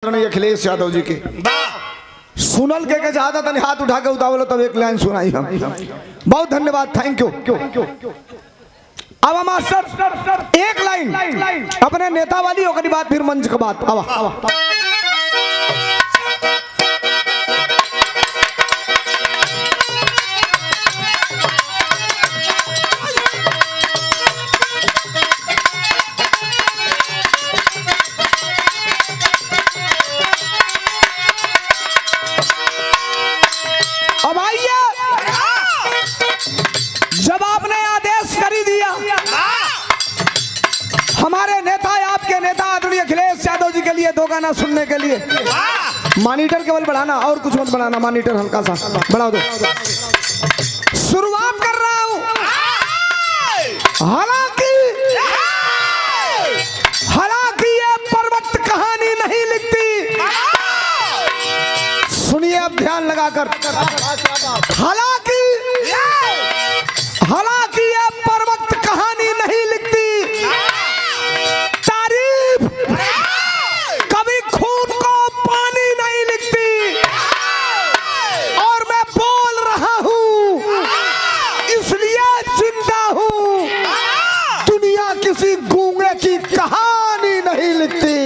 आदरणीय अखिलेश यादव जी के सुनल के चाहता था हाथ उठा के उतावलो तब एक लाइन सुनाई हम। बहुत धन्यवाद, थैंक यू। अब मास्टर एक लाइन अपने नेता वाली होकर बात, फिर मंच का बात। अब जब आपने आदेश कर ही दिया हमारे नेता, आपके नेता आदरणीय अखिलेश यादव जी के लिए दो गाना सुनने के लिए, मॉनिटर केवल बढ़ाना और कुछ मत बढ़ाना, मॉनिटर हल्का सा बढ़ा दो। शुरुआत कर रहा हूं। हालांकि ये पर्वत कहानी नहीं लिखती, सुनिए अब ध्यान लगाकर। हालांकि ये पर्वत कहानी नहीं लिखती, तारीफ कभी खून को पानी नहीं लिखती। और मैं बोल रहा हूं इसलिए जिंदा हूं, दुनिया किसी गूंगे की कहानी नहीं लिखती।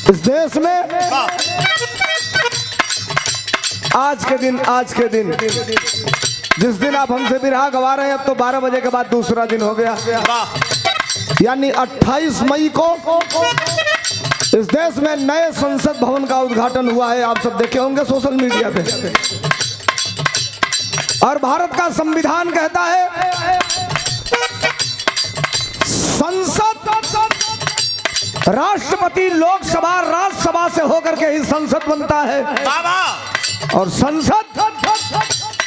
इस देश में आज के दिन जिस दिन आप हमसे बिरहा गवा रहे हैं, अब तो 12 बजे के बाद दूसरा दिन हो गया, यानी 28 मई को इस देश में नए संसद भवन का उद्घाटन हुआ है। आप सब देखे होंगे सोशल मीडिया पे। और भारत का संविधान कहता है संसद, राष्ट्रपति लोकसभा राज्यसभा से होकर के ही संसद बनता है, और संसद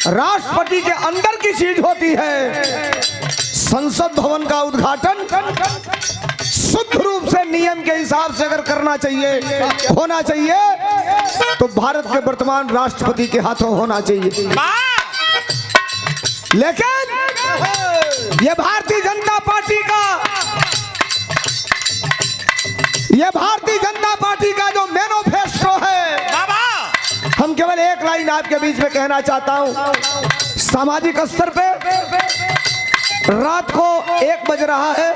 राष्ट्रपति के अंदर की चीज होती है। संसद भवन का उद्घाटन शुद्ध रूप से नियम के हिसाब से अगर करना चाहिए, होना चाहिए, तो भारत के वर्तमान राष्ट्रपति के हाथों होना चाहिए। लेकिन ये भारतीय जनता पार्टी का जो मैनिफेस्टो है, हम केवल एक लाइन आपके बीच में कहना चाहता हूं। सामाजिक स्तर पे रात को 1 बज रहा है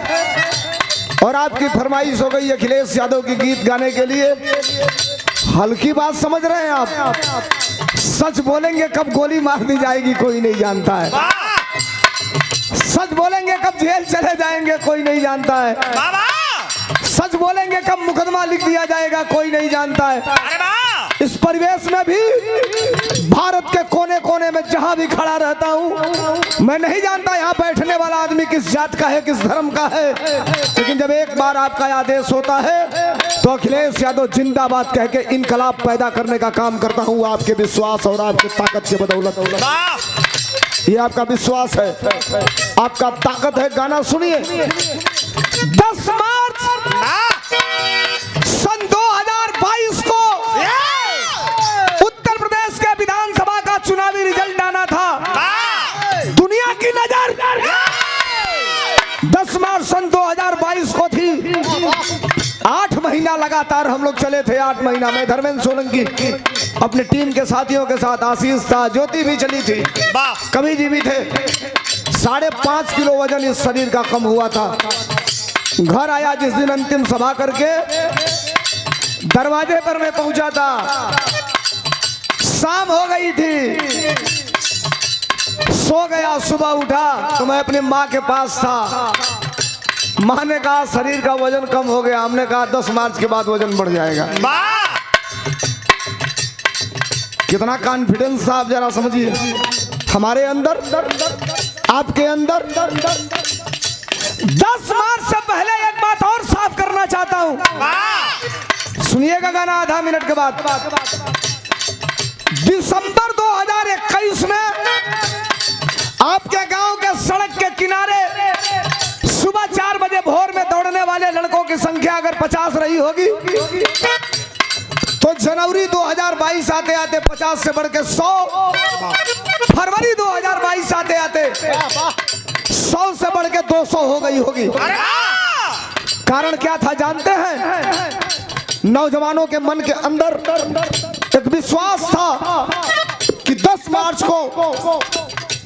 और आपकी फरमाइश हो गई अखिलेश यादव की गीत गाने के लिए। हल्की बात समझ रहे हैं आप? सच बोलेंगे कब गोली मार दी जाएगी कोई नहीं जानता है, सच बोलेंगे कब जेल चले जाएंगे कोई नहीं जानता है, सच बोलेंगे कब मुकदमा लिख दिया जाएगा कोई नहीं जानता है। इस परिवेश में भी भारत के कोने कोने में जहां भी खड़ा रहता हूं, मैं नहीं जानता यहाँ बैठने वाला आदमी किस जात का है, किस धर्म का है, लेकिन जब एक बार आपका आदेश होता है तो अखिलेश यादव जिंदाबाद कह के इनकलाब पैदा करने का काम करता हूँ, आपके विश्वास और आपकी ताकत के बदौलत। ये आपका विश्वास है, आपका ताकत है। गाना सुनिए। 10 मार्च सन 2022 को उत्तर प्रदेश के विधानसभा का चुनावी रिजल्ट आना था। दुनिया की नजर 10 मार्च सन 2022 को थी। 8 महीना लगातार हम लोग चले थे। 8 महीना में धर्मेंद्र सोलंकी अपने टीम के साथियों के साथ, आशीष था, ज्योति भी चली थी, कवि जी भी थे। 5.5 किलो वजन इस शरीर का कम हुआ था। घर आया जिस दिन अंतिम सभा करके, दरवाजे पर मैं पहुंचा था, शाम हो गई थी, सो गया। सुबह उठा तो मैं अपनी माँ के पास था। माँ ने कहा शरीर का वजन कम हो गया। हमने कहा 10 मार्च के बाद वजन बढ़ जाएगा। कितना कॉन्फिडेंस था आप जरा समझिए, हमारे अंदर, आपके अंदर। 10 मार्च से पहले एक बात और साफ करना चाहता हूं, सुनिएगा गाना आधा मिनट के बाद। दिसंबर 2021 में आपके गांव के सड़क के किनारे सुबह 4 बजे भोर में दौड़ने वाले लड़कों की संख्या अगर 50 रही होगी, तो जनवरी 2022 आते आते 50 से बढ़ के 100, फरवरी 2022 आते आते 100 से बढ़ के 200 हो गई होगी। कारण क्या था जानते हैं? नौजवानों के मन के अंदर एक विश्वास था कि 10 मार्च को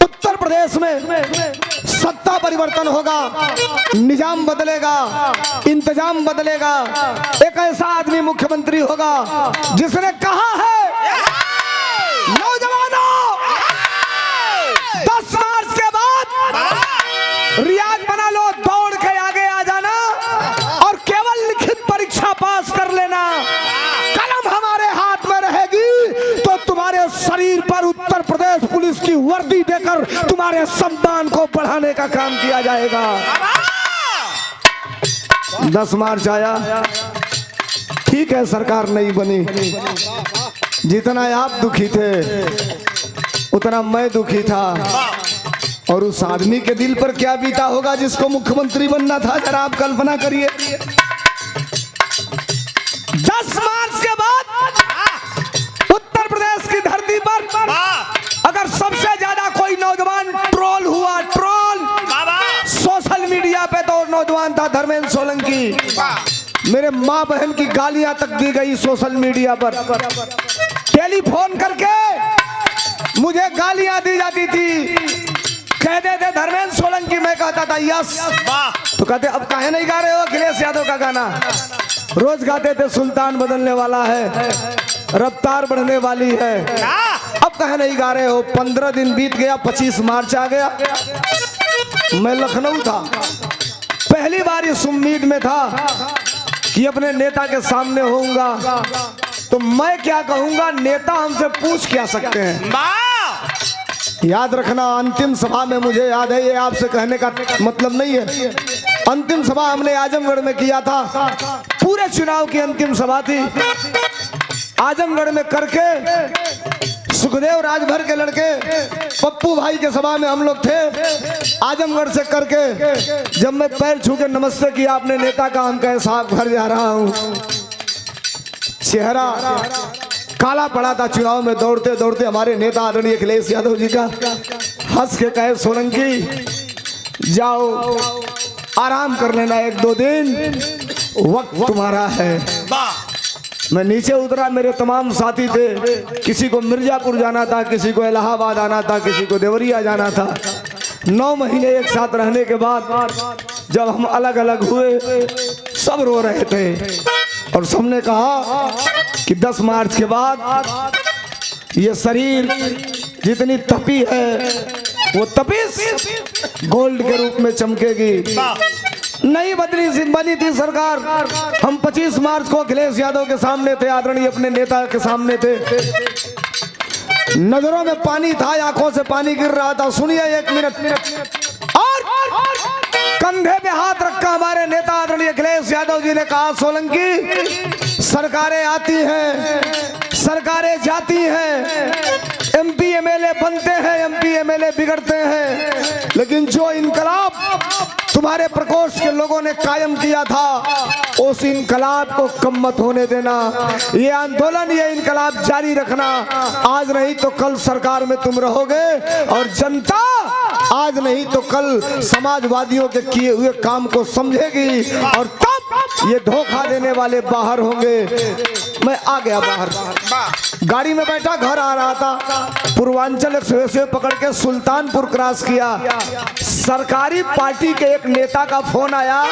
उत्तर प्रदेश में सत्ता परिवर्तन होगा, निजाम बदलेगा, इंतजाम बदलेगा, एक ऐसा आदमी मुख्यमंत्री होगा जिसने कहा है नौजवानों 10 मार्च के बाद रियाज बना लो, दौड़ के आगे आ जाना और केवल लिखित परीक्षा पास कर लेना। कलम हमारे हाथ में रहेगी तो तुम्हारे शरीर पर उत्तर प्रदेश पुलिस की वर्दी देकर तुम्हारे सम्मान को बढ़ाने का काम किया जाएगा। 10 मार्च आया, ठीक है सरकार नहीं बनी, जितना आप दुखी थे उतना मैं दुखी था, और उस आदमी के दिल पर क्या बीता होगा जिसको मुख्यमंत्री बनना था, जरा आप कल्पना करिए। 10 मार्च के बाद उत्तर प्रदेश की धरती पर अगर सबसे ज्यादा कोई नौजवान ट्रोल हुआ, ट्रोल सोशल मीडिया पे, तो नौजवान था धर्मेंद्र सोलंकी। मेरे माँ बहन की गालियां तक दी गई सोशल मीडिया पर, टेलीफोन करके मुझे गालियां दी जाती थी, कहते थे धर्मेंद्र सोलंकी, मैं कहता था यस, तो कहते अब काहे नहीं गा रहे हो अखिलेश यादव का गाना? रोज गाते थे सुल्तान बदलने वाला है, रफ्तार बढ़ने वाली है, अब काहे नहीं गा रहे हो? 15 दिन बीत गया, 25 मार्च आ गया, मैं लखनऊ था, पहली बार इस उम्मीद में था कि अपने नेता के सामने होऊंगा तो मैं क्या कहूंगा, नेता हमसे पूछ क्या सकते हैं। याद रखना, अंतिम सभा में, मुझे याद है, ये आपसे कहने का मतलब नहीं है, अंतिम सभा हमने आजमगढ़ में किया था, पूरे चुनाव की अंतिम सभा थी, आजमगढ़ में करके सुखदेव राजभर के लड़के पप्पू भाई के सभा में हम लोग थे, आजमगढ़ से करके जब मैं पैर छू के नमस्ते किया अपने नेता का, हम कहे साहब घर जा रहा हूं, चेहरा काला पड़ा था चुनाव में दौड़ते दौड़ते, हमारे नेता आदरणीय अखिलेश यादव जी का, हंस के कहे सोलंकी जाओ आराम कर लेना, 1-2 दिन वक्त तुम्हारा है। मैं नीचे उतरा, मेरे तमाम साथी थे, किसी को मिर्जापुर जाना था, किसी को इलाहाबाद आना था, किसी को देवरिया जाना था। 9 महीने एक साथ रहने के बाद जब हम अलग अलग हुए, सब रो रहे थे और सबने कहा कि 10 मार्च के बाद ये शरीर जितनी तपी है वो तपिश गोल्ड के रूप में चमकेगी। नहीं बनी थी सरकार, हम 25 मार्च को अखिलेश यादव के सामने थे, आदरणीय अपने नेता के सामने थे, नजरों में पानी था, आंखों से पानी गिर रहा था। सुनिए 1 मिनट, और कंधे पे हाथ रखा हमारे नेता आदरणीय अखिलेश यादव जी ने कहा, सोलंकी सरकारें आती हैं, सरकारें जाती हैं, MP MLA बनते हैं, MP MLA बिगड़ते हैं, लेकिन जो इनकलाब तुम्हारे प्रकोष्ठ के लोगों ने कायम किया था उस इनकलाब को कम मत होने देना। ये आंदोलन, ये इनकलाब जारी रखना, आज नहीं तो कल सरकार में तुम रहोगे और जनता आज नहीं तो कल समाजवादियों के किए हुए काम को समझेगी और तब ये धोखा देने वाले बाहर होंगे। मैं आ गया बाहर, गाड़ी में बैठा, घर आ रहा था, पूर्वांचल एक्सप्रेस वे पकड़ के सुल्तानपुर क्रॉस किया, सरकारी पार्टी के एक नेता का फोन आया,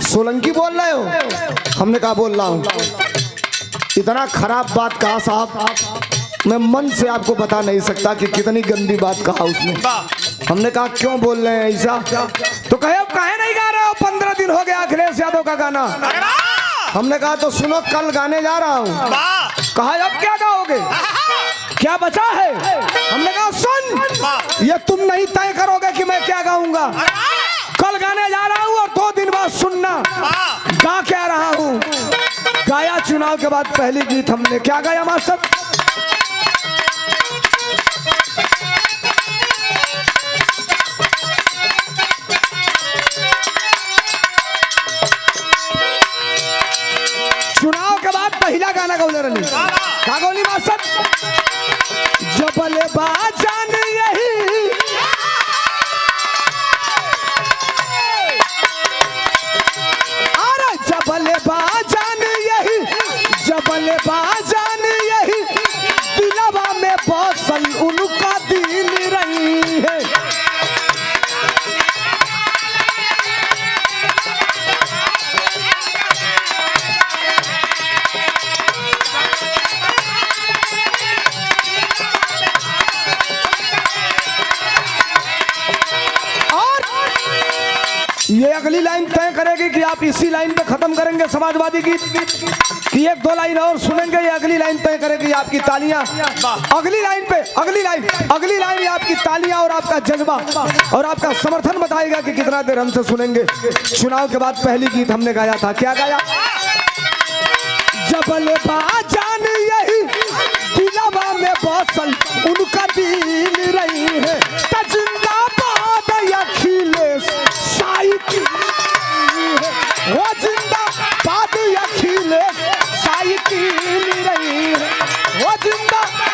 सोलंकी बोल रहे हो? हमने कहा बोल रहा हूं। इतना खराब बात कहा साहब, मैं मन से आपको बता नहीं सकता कि कितनी गंदी बात कहा उसने। हमने कहा क्यों बोल रहे हैं ऐसा? तो कहे अब काहे नहीं गा रहे हो, 15 दिन हो गया अखिलेश यादव का गाना। हमने कहा तो सुनो, कल गाने जा रहा हूँ। कहा अब क्या गाओगे, क्या बचा है? हमने कहा सुन, ये तुम नहीं तय करोगे कि मैं क्या गाऊंगा, कल गाने जा रहा हूँ और 2 दिन बाद सुनना गा क्या रहा हूँ। गाया, चुनाव के बाद पहली गीत हमने क्या गाया मास्टर? चुनाव के बाद पहला गाना गौले रही का गौली मास्टर? जबले बाजान यही और करेगी कि आप इसी लाइन पे खत्म करेंगे समाजवादी गीत कि एक दो लाइन और सुनेंगे, ये अगली लाइन तय करेगी आपकी तालियां। अगली लाइन पे अगली लाइन आपकी तालियां और आपका जज्बा और आपका समर्थन बताएगा कि कितना देर हमसे सुनेंगे। चुनाव के बाद पहली गीत हमने गाया था, क्या गाया? जबल बाजान यही दिलवा में बसल उनका दिल रही है, जिंदाबाद अखिलेश साइकिल है, वो जिंदाबाद अखिलेश साइकिल रही है, वो जिंदाबाद